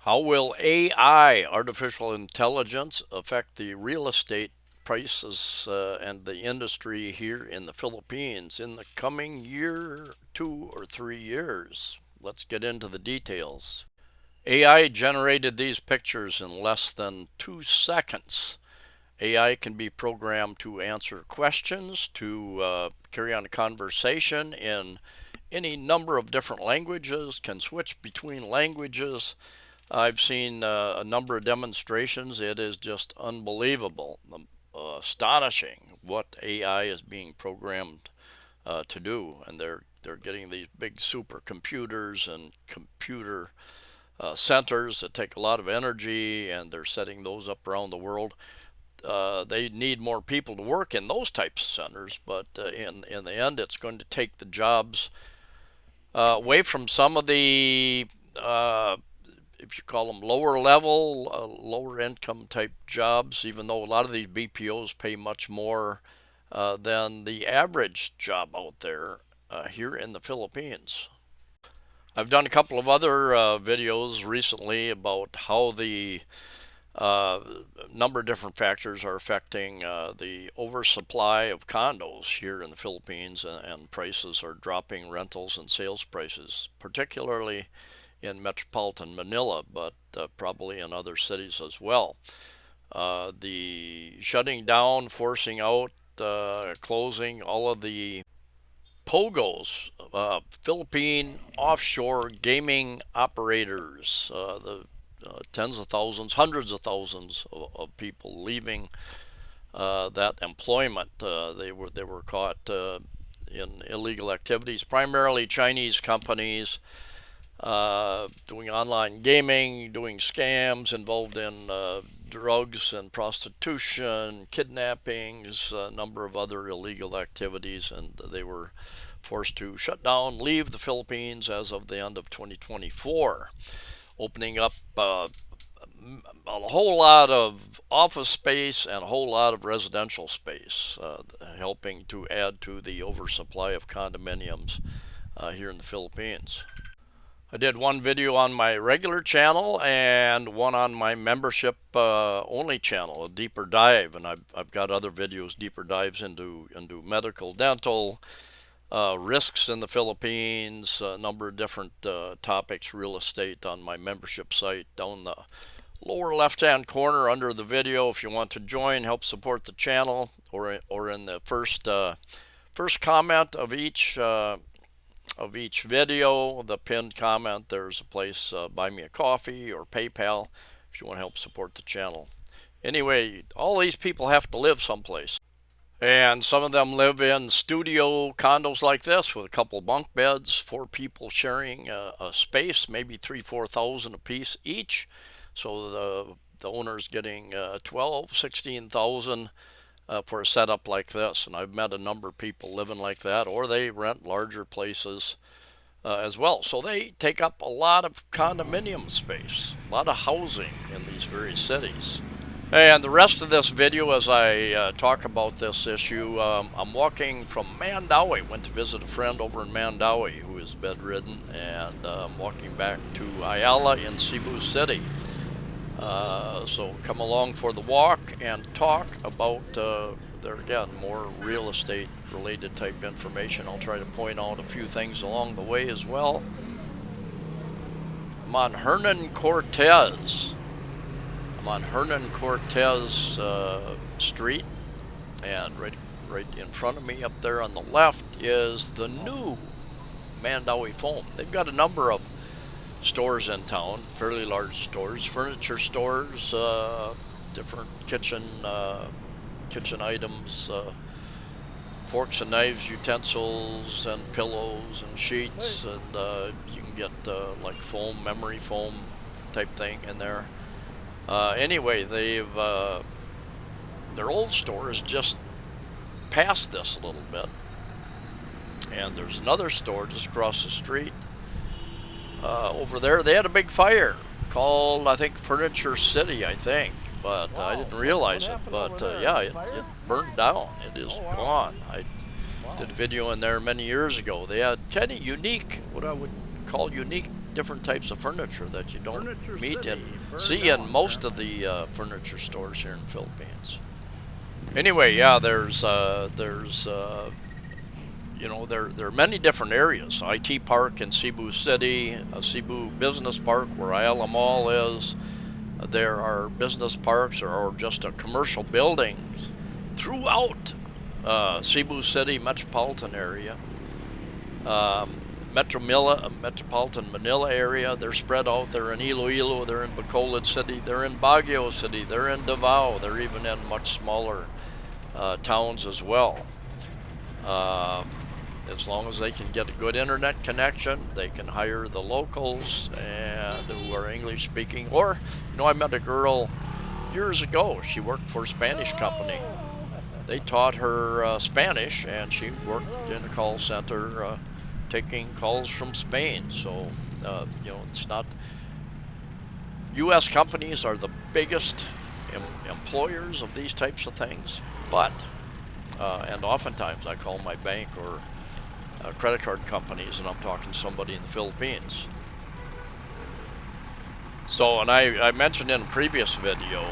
How will AI, artificial intelligence, affect the real estate prices and the industry here in the Philippines in the coming year, 2 or 3 years? Let's get into the details. AI generated these pictures in less than 2 seconds. AI can be programmed to answer questions, to carry on a conversation in any number of different languages, can switch between languages. I've seen a number of demonstrations. It is just unbelievable, astonishing what AI is being programmed to do, and they're getting these big supercomputers and computer centers that take a lot of energy, and they're setting those up around the world. They need more people to work in those types of centers, but in the end, it's going to take the jobs away from some of the if you call them lower level, lower income type jobs, even though a lot of these BPOs pay much more than the average job out there here in the Philippines. I've done a couple of other videos recently about how the uh, number of different factors are affecting the oversupply of condos here in the Philippines, and prices are dropping, rentals and sales prices, particularly in metropolitan Manila, but probably in other cities as well. The shutting down, forcing out, closing all of the POGOs, Philippine offshore gaming operators, the tens of thousands, hundreds of thousands of people leaving that employment. They were caught in illegal activities, primarily Chinese companies doing online gaming, doing scams, involved in drugs and prostitution, kidnappings, a number of other illegal activities, and they were forced to shut down, leave the Philippines as of the end of 2024, opening up a whole lot of office space and a whole lot of residential space, helping to add to the oversupply of condominiums here in the Philippines. I did one video on my regular channel and one on my membership only channel, a deeper dive, and I've got other videos, deeper dives into medical, dental, risks in the Philippines, a number of different topics, real estate on my membership site down the lower left hand corner under the video. If you want to join, help support the channel, or in the first comment of each video, the pinned comment, there's a place, buy me a coffee or PayPal, if you want to help support the channel. Anyway, all these people have to live someplace. And some of them live in studio condos like this with a couple bunk beds, 4 people sharing a space, maybe 3,000-4,000 a piece each. So the owner's getting 16,000 for a setup like this. And I've met a number of people living like that, or they rent larger places as well. So they take up a lot of condominium space, a lot of housing in these various cities. And the rest of this video, as I talk about this issue, I'm walking from Mandaue. Went to visit a friend over in Mandaue who is bedridden, and I'm walking back to Ayala in Cebu City. So come along for the walk and talk about, there again, more real estate related type information. I'll try to point out a few things along the way as well. I'm on Hernan Cortez. Street, and right in front of me up there on the left is the new Mandaue Foam. They've got a number of stores in town, fairly large stores, furniture stores, different kitchen items, forks and knives, utensils, and pillows and sheets, and you can get like foam, memory foam type thing in there. Anyway, their old store is just past this a little bit, and there's another store just across the street. Over there, they had a big fire called, I think, Furniture City, I think, but I didn't realize it. But yeah, it burned down. It is gone. I did a video in there many years ago. They had kind of unique, what I would call unique different types of furniture that you don't Furniture meet City, and burned see in down, most of apparently. the furniture stores here in the Philippines. Anyway, yeah, there are many different areas. IT Park in Cebu City, Cebu Business Park where Ayala Mall is. There are business parks or just commercial buildings throughout Cebu City metropolitan area. Metropolitan Manila area. They're spread out. They're in Iloilo. They're in Bacolod City. They're in Baguio City. They're in Davao. They're even in much smaller towns as well. As long as they can get a good internet connection, they can hire the locals and who are English speaking. Or, I met a girl years ago. She worked for a Spanish company. They taught her Spanish, and she worked in a call center taking calls from Spain. So, it's not. U.S. companies are the biggest employers of these types of things, but and oftentimes I call my bank or credit card companies, and I'm talking to somebody in the Philippines. So, and I mentioned in a previous video,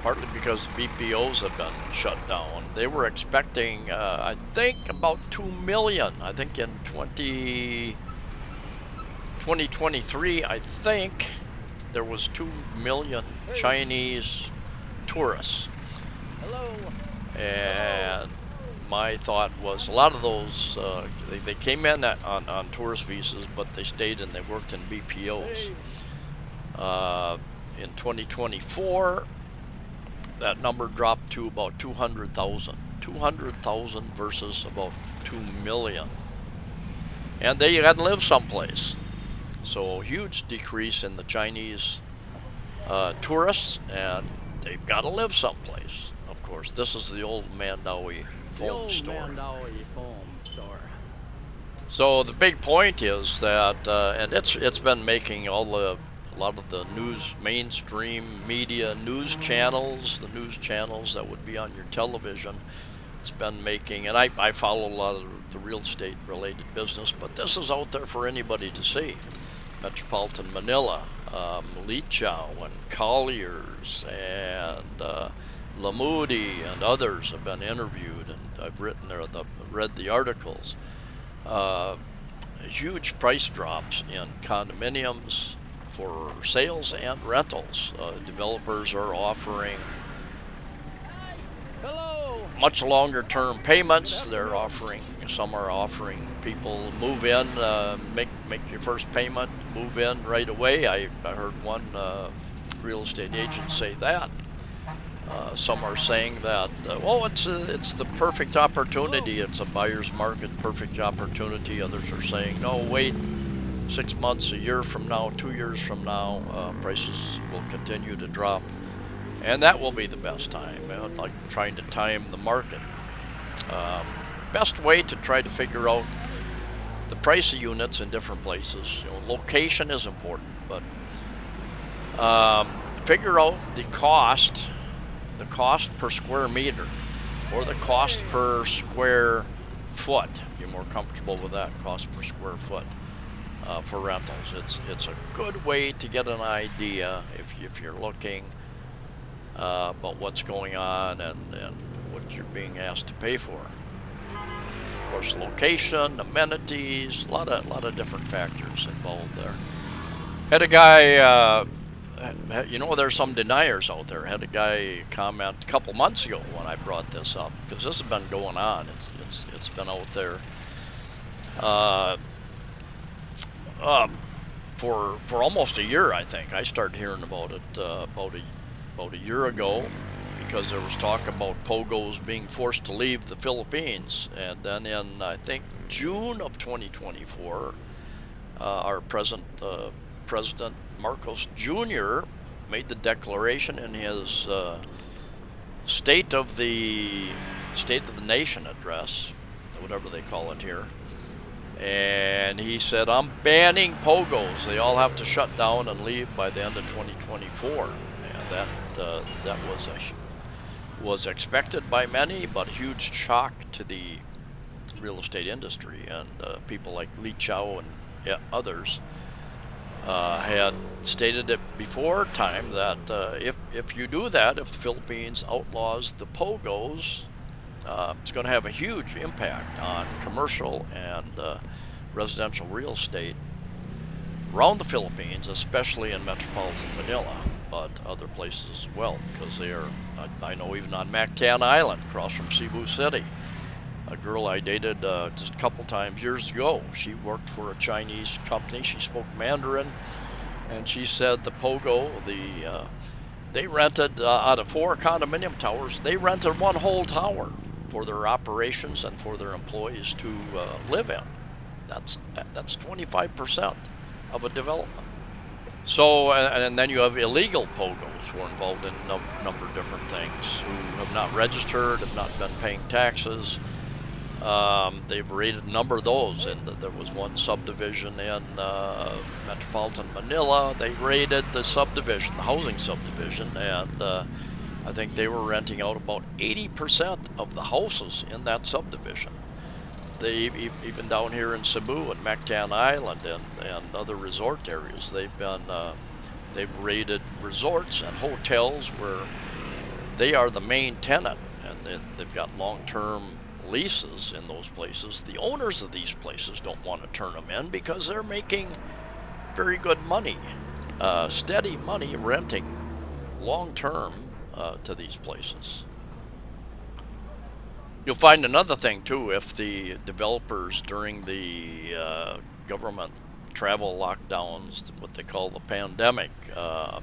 partly because the BPO'S have been shut down, they were expecting, I think, about 2 million. I think in 2023, I think there was 2 million Chinese tourists. Hello. And my thought was a lot of those, they came in on tourist visas, but they stayed and they worked in BPO'S. In 2024, that number dropped to about 200,000. 200,000 versus about 2 million. And they had to live someplace. So a huge decrease in the Chinese tourists, and they've got to live someplace. Of course, this is the old Mandaue foam store. Mandaue foam store. So the big point is that, and it's been making a lot of the mainstream media news channels, the news channels that would be on your television. It's been making, and I follow a lot of the real estate related business, but this is out there for anybody to see. Metropolitan Manila, Lichao and Colliers and Lamudi and others have been interviewed, and I've read the articles. Huge price drops in condominiums for sales and rentals. Developers are offering much longer term payments. Some are offering people move in, make your first payment, move in right away. I heard one real estate agent say that. Some are saying that, it's the perfect opportunity. It's a buyer's market, perfect opportunity. Others are saying, no, wait, 6 months, a year from now, 2 years from now, prices will continue to drop. And that will be the best time, like trying to time the market. Best way to try to figure out the price of units in different places. Location is important, but figure out the cost per square meter, or the cost per square foot. You're more comfortable with that, cost per square foot for rentals. It's a good way to get an idea if you're looking about what's going on and what you're being asked to pay for. Of course, location, amenities, a lot of different factors involved there. Had a guy, there's some deniers out there. Had a guy comment a couple months ago when I brought this up, because this has been going on. It's been out there for almost a year. I think I started hearing about it about a year ago, because there was talk about POGOs being forced to leave the Philippines. And then in, I think, June of 2024, our President Marcos Jr. made the declaration in his State of the Nation address, whatever they call it here. And he said, I'm banning POGOs. They all have to shut down and leave by the end of 2024. And that was expected by many, but a huge shock to the real estate industry. And people like Lichao others had stated it before time that if you do that, if the Philippines outlaws the POGOs, it's going to have a huge impact on commercial and residential real estate around the Philippines, especially in metropolitan Manila, but other places as well, because they are, I know even on Mandaue Island, across from Cebu City, a girl I dated just a couple times years ago, she worked for a Chinese company, she spoke Mandarin, and she said the POGO, they rented out of 4 condominium towers, they rented one whole tower for their operations and for their employees to live in. That's 25% of a development. So, and then you have illegal POGOs who are involved in a number of different things, who have not registered, have not been paying taxes. They've raided a number of those, and there was one subdivision in metropolitan Manila. They raided the subdivision, the housing subdivision, and I think they were renting out about 80% of the houses in that subdivision. They even down here in Cebu and Mandaue Island and other resort areas, they've raided resorts and hotels where they are the main tenant, and they've got long-term leases in those places. The owners of these places don't want to turn them in because they're making very good money, steady money renting long-term to these places. You'll find another thing too, if the developers during the government travel lockdowns, what they call the pandemic, a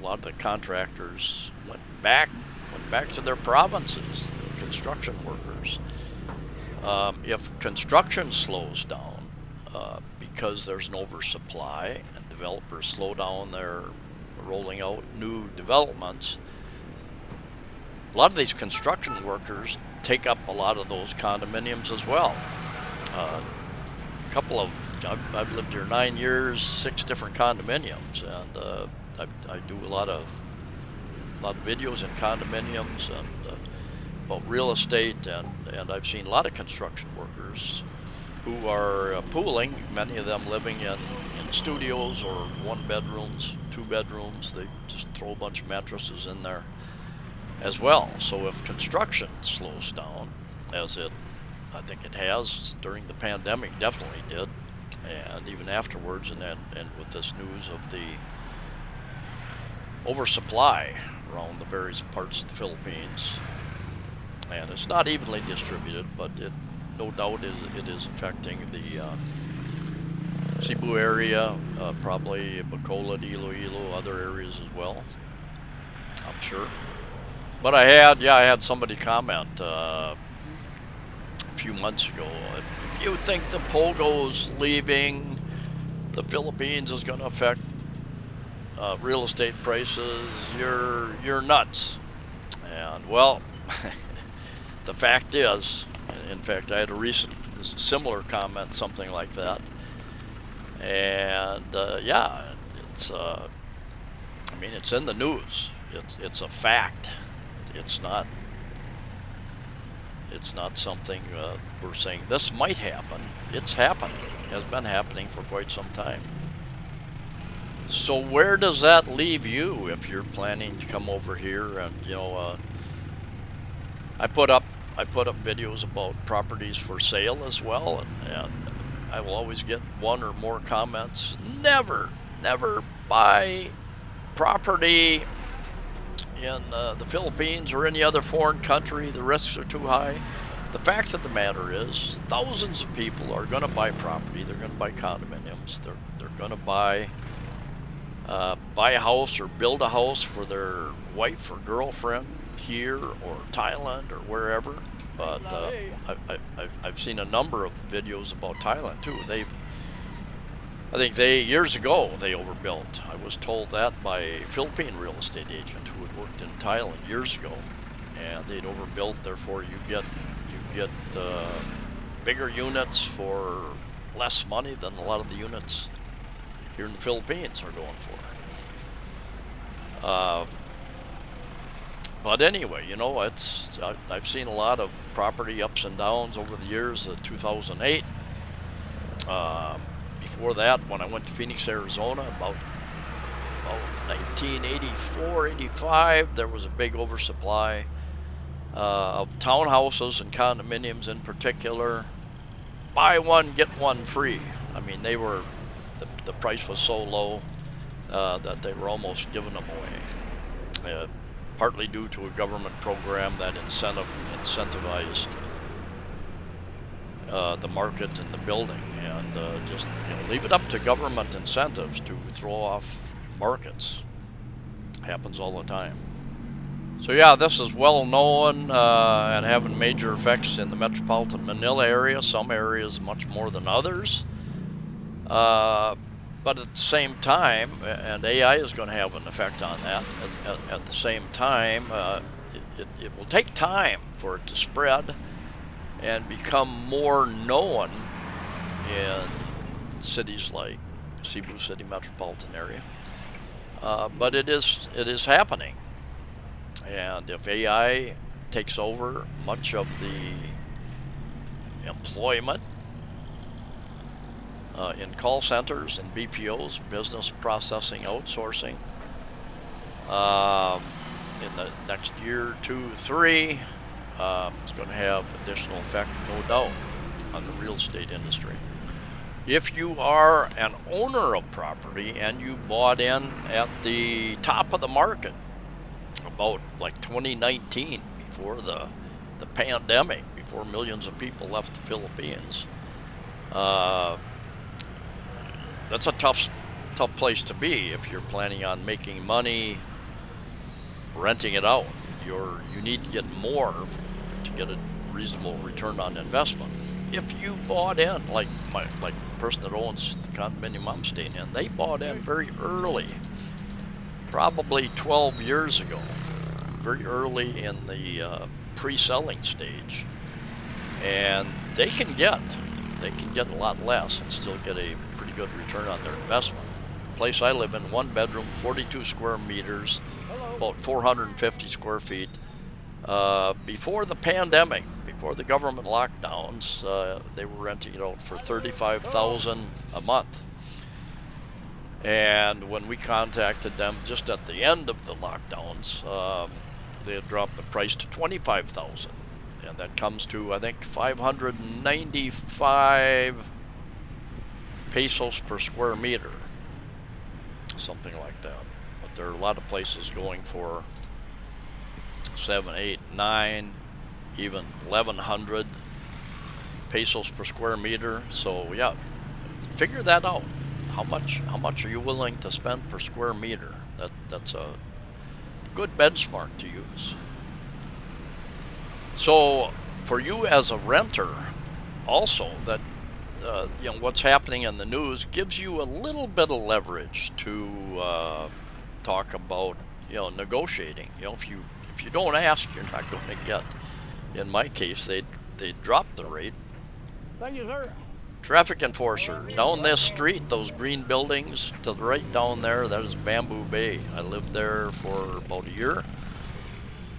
lot of the contractors went back to their provinces, the construction workers. If construction slows down because there's an oversupply and developers slow down their rolling out new developments, a lot of these construction workers take up a lot of those condominiums as well. I've lived here 9 years, 6 different condominiums, and I do a lot of videos in condominiums and about real estate, and I've seen a lot of construction workers who are pooling, many of them living in studios or 1 bedrooms, 2 bedrooms. They just throw a bunch of mattresses in there as well. So if construction slows down, as I think it has during the pandemic, definitely did, and even afterwards, and with this news of the oversupply around the various parts of the Philippines, and it's not evenly distributed, but it no doubt it is affecting the Cebu area, probably Bacolod, Iloilo, other areas as well, I'm sure. But I had somebody comment a few months ago, if you think the POGO's leaving the Philippines is going to affect real estate prices, you're nuts. And well, the fact is, in fact, I had a recent similar comment, something like that. And it's it's in the news. It's a fact. It's not something we're saying this might happen. It's happening. It has been happening for quite some time. So where does that leave you if you're planning to come over here? And I put up videos about properties for sale as well, and I will always get 1 or more comments. Never buy property in the Philippines or any other foreign country. The risks are too high. The fact of the matter is, thousands of people are going to buy property. They're going to buy condominiums. They're going to buy a house or build a house for their wife or girlfriend here or Thailand or wherever. But I've seen a number of videos about Thailand too. I think years ago they overbuilt. I was told that by a Philippine real estate agent who had worked in Thailand years ago, and they'd overbuilt. Therefore, you get bigger units for less money than a lot of the units here in the Philippines are going for. But anyway, I've seen a lot of property ups and downs over the years. 2008. before that, when I went to Phoenix, Arizona, about 1984, 85, there was a big oversupply of townhouses and condominiums in particular. Buy one, get one free. I mean, the price was so low that they were almost giving them away. Partly due to a government program that incentivized the market and the building, and just leave it up to government incentives to throw off markets. Happens all the time. So yeah, this is well known and having major effects in the metropolitan Manila area. Some areas much more than others. But at the same time, and AI is going to have an effect on that, at the same time, it will take time for it to spread and become more known in cities like Cebu City metropolitan area. But it is happening. And if AI takes over much of the employment in call centers and BPO'S, business processing outsourcing, in the next year, 2, 3, it's going to have additional effect, no doubt, on the real estate industry. If you are an owner of property and you bought in at the top of the market, about like 2019, before the pandemic, before millions of people left the Philippines, that's a tough place to be if you're planning on making money renting it out. You need to get more to get a reasonable return on investment. If you bought in, like the person that owns the condominium I'm staying in, they bought in very early, probably 12 years ago, very early in the pre-selling stage, and they can get a lot less and still get a pretty good return on their investment. The place I live in, 1 bedroom, 42 square meters, about 450 square feet. Before the pandemic, before the government lockdowns, they were renting it out for $35,000 a month. And when we contacted them just at the end of the lockdowns, they had dropped the price to $25,000, and that comes to, I think, 595 pesos per square meter, something like that. But there are a lot of places going for 7, 8, 9, even 1,100 pesos per square meter. So yeah, figure that out. How much are you willing to spend per square meter? That's a good benchmark to use. So for you as a renter, also, that what's happening in the news gives you a little bit of leverage to talk about negotiating. If you don't ask, you're not going to get. In my case, they dropped the rate. Thank you, sir. Traffic enforcer down this street, those green buildings to the right down there, that is Bamboo Bay. I lived there for about a year.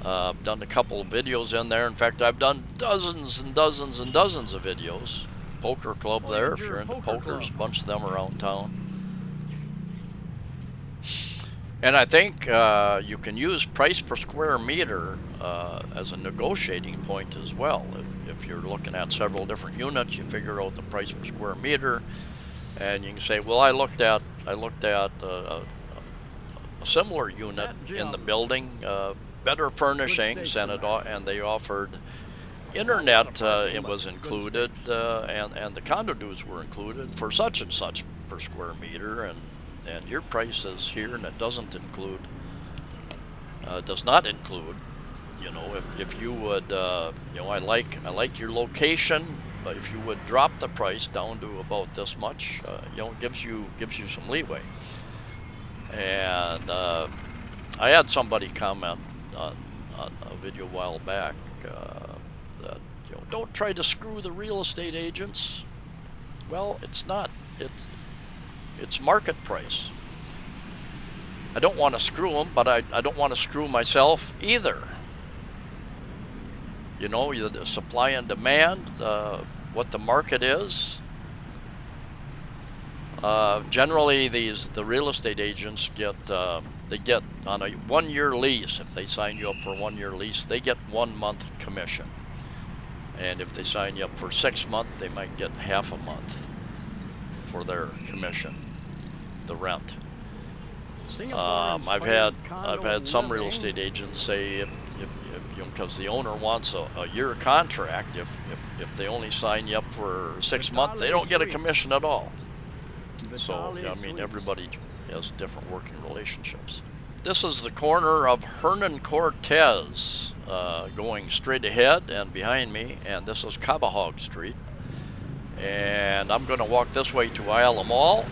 I've done a couple of videos in there. In fact, I've done dozens and dozens and dozens of videos. Poker club there, if you're into pokers, a bunch of them around town. And I think you can use price per square meter as a negotiating point as well. If you're looking at several different units, you figure out the price per square meter, and you can say, well, I looked at a similar unit in the building, better furnishings, and they offered internet. It was included, and the condo dues were included for such and such per square meter, and your price is here, and it does not include. If you would, I like your location, but if you would drop the price down to about this much, it gives you some leeway. And I had somebody comment on a video a while back that don't try to screw the real estate agents. Well, it's not. It's market price. I don't want to screw them, but I don't want to screw myself either. The supply and demand, what the market is. Generally, the real estate agents get they get on a 1 year lease. If they sign you up for a 1 year lease, they get 1 month commission. And if they sign you up for 6 months, they might get half a month for their commission, the rent. I've had some real estate agents say if you know, because the owner wants a year contract, if they only sign you up for 6 months, they don't get a commission at all. So I mean, everybody has different working relationships. This is the corner of Hernan Cortez, going straight ahead and behind me, and this is Cabahog Street. And I'm going to walk this way to Isla Mall.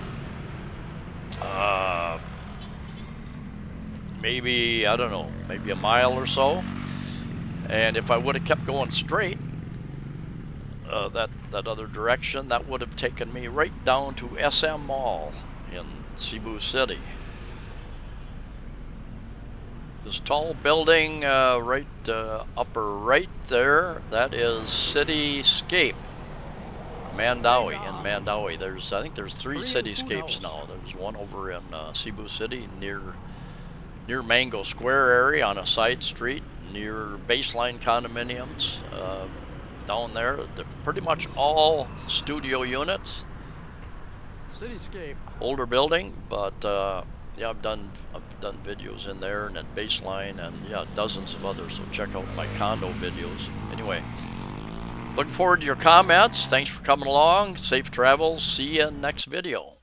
Maybe, I don't know, maybe a mile or so. And if I would have kept going straight, that other direction, that would have taken me right down to SM Mall in Cebu City. This tall building right upper right there, that is Cityscape Mandaue in Mandaue. I think there's 3 cityscapes now. There's one over in Cebu City near Mango Square area on a side street near Baseline Condominiums. Down there, they're pretty much all studio units. Cityscape. Older building, but yeah, I've done videos in there and at Baseline and yeah, dozens of others. So check out my condo videos. Anyway, look forward to your comments. Thanks for coming along. Safe travels. See you next video.